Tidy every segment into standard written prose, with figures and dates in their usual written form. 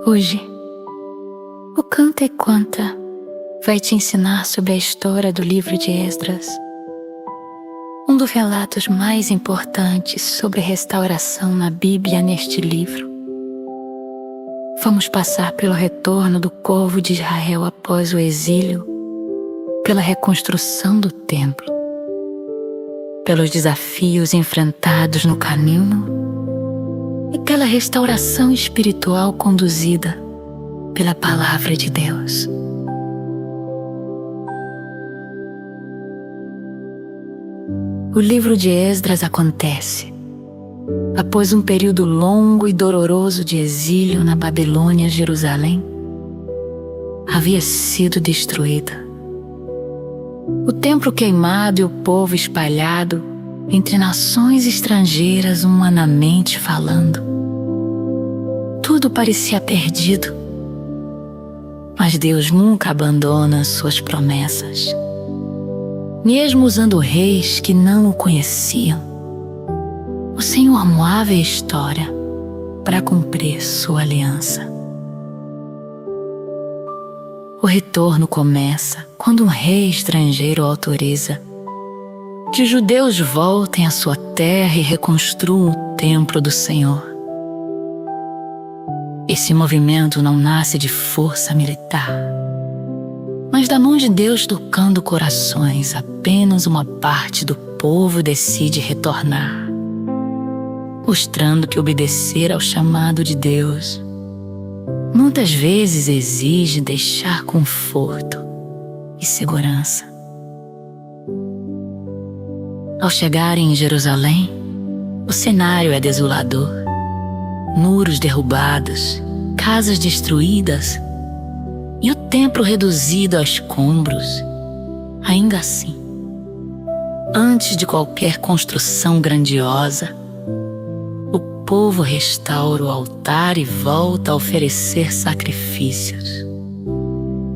Hoje, o Canta e Conta vai te ensinar sobre a história do livro de Esdras, um dos relatos mais importantes sobre restauração na Bíblia neste livro. Vamos passar pelo retorno do povo de Israel após o exílio, pela reconstrução do templo, pelos desafios enfrentados no caminho e pela restauração espiritual conduzida pela Palavra de Deus. O livro de Esdras acontece após um período longo e doloroso de exílio na Babilônia. Jerusalém havia sido destruída. O templo queimado e o povo espalhado entre nações estrangeiras, humanamente falando. Tudo parecia perdido, mas Deus nunca abandona suas promessas. Mesmo usando reis que não o conheciam, o Senhor movia a história para cumprir sua aliança. O retorno começa quando um rei estrangeiro autoriza que os judeus voltem à sua terra e reconstruam o templo do Senhor. Esse movimento não nasce de força militar, mas da mão de Deus tocando corações. Apenas uma parte do povo decide retornar, mostrando que obedecer ao chamado de Deus muitas vezes exige deixar conforto e segurança. Ao chegarem em Jerusalém, o cenário é desolador. Muros derrubados, casas destruídas e o templo reduzido a escombros. Ainda assim, antes de qualquer construção grandiosa, o povo restaura o altar e volta a oferecer sacrifícios.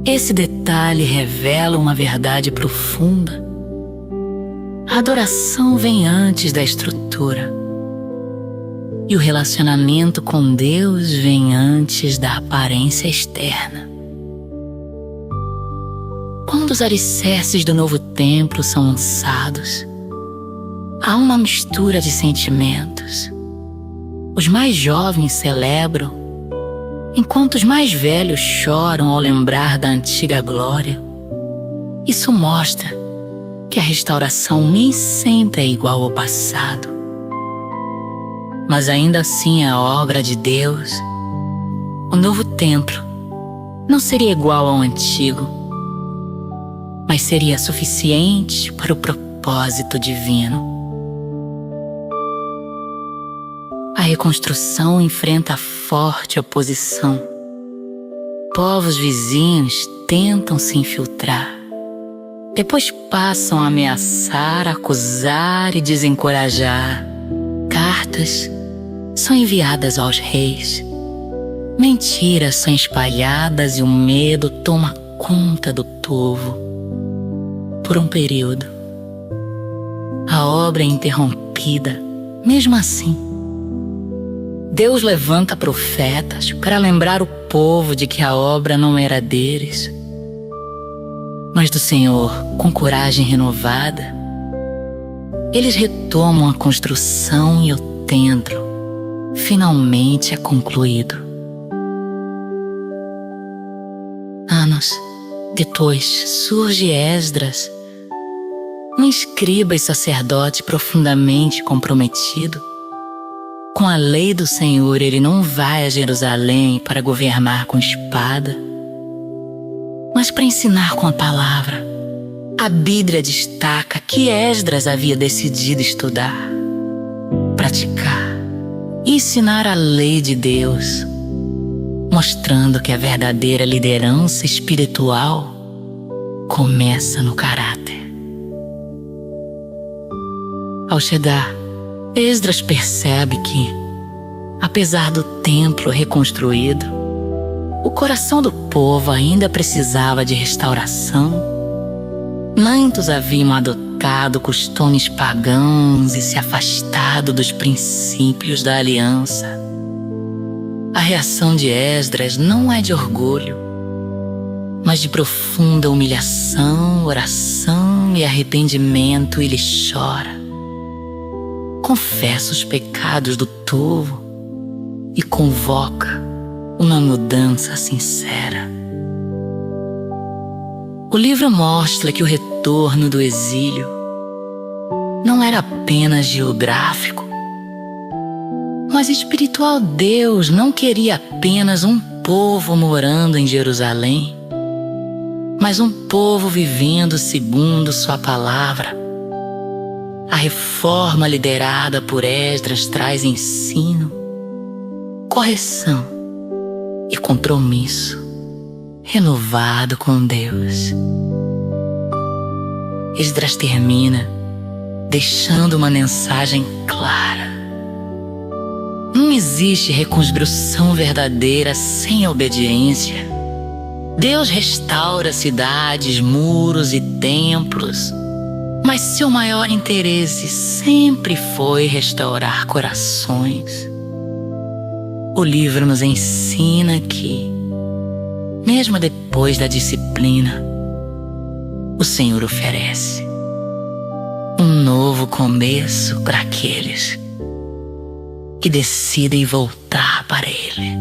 Esse detalhe revela uma verdade profunda. A adoração vem antes da estrutura, e o relacionamento com Deus vem antes da aparência externa. Quando os alicerces do novo templo são lançados, há uma mistura de sentimentos. Os mais jovens celebram, enquanto os mais velhos choram ao lembrar da antiga glória. Isso mostra que a restauração nem sempre é igual ao passado, mas ainda assim é a obra de Deus. O novo templo não seria igual ao antigo, mas seria suficiente para o propósito divino. A reconstrução enfrenta forte oposição. Povos vizinhos tentam se infiltrar. Depois passam a ameaçar, acusar e desencorajar. Cartas são enviadas aos reis. Mentiras são espalhadas e o medo toma conta do povo. Por um período, a obra é interrompida. Mesmo assim, Deus levanta profetas para lembrar o povo de que a obra não era deles, mas do Senhor. Com coragem renovada, eles retomam a construção e o templo finalmente é concluído. Anos depois surge Esdras, um escriba e sacerdote profundamente comprometido com a lei do Senhor. Ele não vai a Jerusalém para governar com espada, mas para ensinar com a palavra. A Bíblia destaca que Esdras havia decidido estudar, praticar e ensinar a lei de Deus, mostrando que a verdadeira liderança espiritual começa no caráter. Ao chegar, Esdras percebe que, apesar do templo reconstruído, o coração do povo ainda precisava de restauração. Muitos haviam adotado costumes pagãos e se afastado dos princípios da aliança. A reação de Esdras não é de orgulho, mas de profunda humilhação, oração e arrependimento. Ele chora, confessa os pecados do povo e convoca uma mudança sincera. O livro mostra que o retorno do exílio não era apenas geográfico, mas espiritual. Deus não queria apenas um povo morando em Jerusalém, mas um povo vivendo segundo sua palavra. A reforma liderada por Esdras traz ensino, correção e compromisso renovado com Deus. Esdras termina deixando uma mensagem clara. Não existe reconstrução verdadeira sem obediência. Deus restaura cidades, muros e templos, mas seu maior interesse sempre foi restaurar corações. O livro nos ensina que, mesmo depois da disciplina, o Senhor oferece um novo começo para aqueles que decidem voltar para Ele.